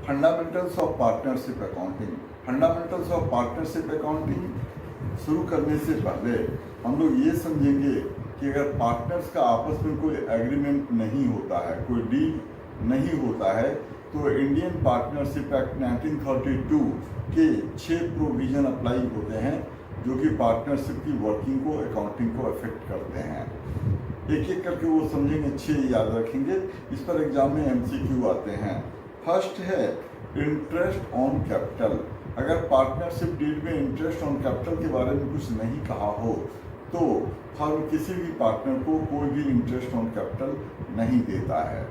Fundamentals of partnership accounting. Fundamentals of partnership accounting शुरू करने से पहले हम लोग ये समझेंगे कि अगर पार्टनर्स का आपस में कोई एग्रीमेंट नहीं होता है, कोई डील नहीं होता है, तो इंडियन पार्टनरशिप एक्ट 1932 के 6 प्रोविज़न अप्लाई होते हैं जो कि पार्टनरशिप की वर्किंग को, अकाउंटिंग को अफेक्ट करते हैं। एक एक करके वो समझेंगे, 6 याद रखेंगे। इस पर एग्जाम में MCQ आते हैं। फर्स्ट है इंटरेस्ट ऑन कैपिटल। अगर पार्टनरशिप डील में इंटरेस्ट ऑन कैपिटल के बारे में कुछ नहीं कहा हो तो फर्म किसी भी पार्टनर को कोई भी इंटरेस्ट ऑन कैपिटल नहीं देता है।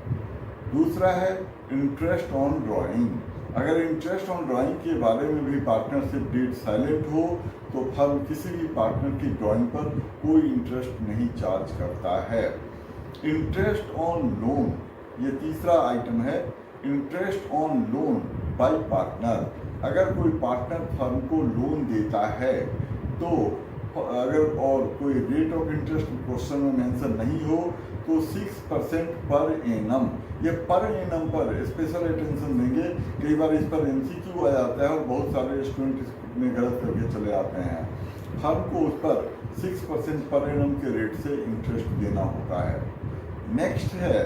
दूसरा है इंटरेस्ट ऑन ड्राइंग। अगर इंटरेस्ट ऑन ड्राइंग के बारे में भी पार्टनरशिप डीड साइलेंट हो तो फर्म किसी भी पार्टनर की ड्राइंग पर कोई इंटरेस्ट नहीं चार्ज करता है। इंटरेस्ट ऑन लोन, ये तीसरा आइटम है। Interest on loan by partner. अगर कोई पार्टनर फर्म को लोन देता है तो अगर और कोई रेट ऑफ इंटरेस्ट क्वेश्चन में मेंशन नहीं हो तो 6% पर एनम। ये पर एनम पर स्पेशल अटेंशन देंगे। कई बार इस पर MCQ आ जाता है और बहुत सारे स्टूडेंट इसमें गलत करके चले आते हैं। फर्म को उस पर 6% पर एनम के रेट से इंटरेस्ट देना होता है। नेक्स्ट है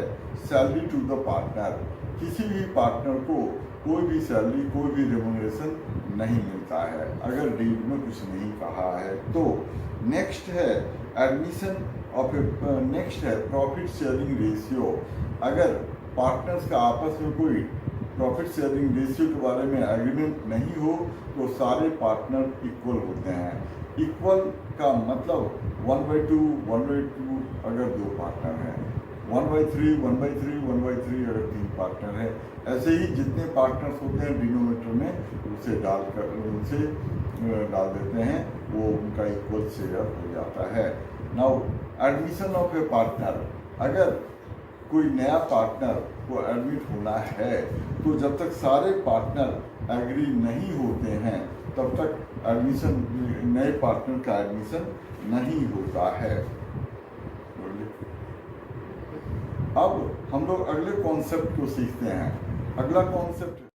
सैलरी टू द पार्टनर। किसी भी पार्टनर को कोई भी सैलरी, कोई भी रेम्यूनरेशन नहीं मिलता है अगर डील में कुछ नहीं कहा है तो। नेक्स्ट है एडमिशन ऑफ नेक्स्ट है प्रॉफिट शेयरिंग रेशियो। अगर पार्टनर्स का आपस में कोई प्रॉफिट शेयरिंग रेशियो के बारे में एग्रीमेंट नहीं हो तो सारे पार्टनर इक्वल होते हैं। इक्वल का मतलब 1/2, 1/2 अगर 2 पार्टनर हैं, 1/3, 1/3, 1/3 अगर 3 पार्टनर है। ऐसे ही जितने पार्टनर्स होते हैं डिनोमिनेटर में उसे डाल देते हैं, वो उनका इक्वल शेयर हो जाता है। Now admission of A partner. अगर कोई नया पार्टनर को एडमिट होना है तो जब तक सारे पार्टनर एग्री नहीं होते हैं तब तक एडमिशन, नए पार्टनर का एडमिशन नहीं होता है। अब हम लोग अगले कॉन्सेप्ट को सीखते हैं। अगला कॉन्सेप्ट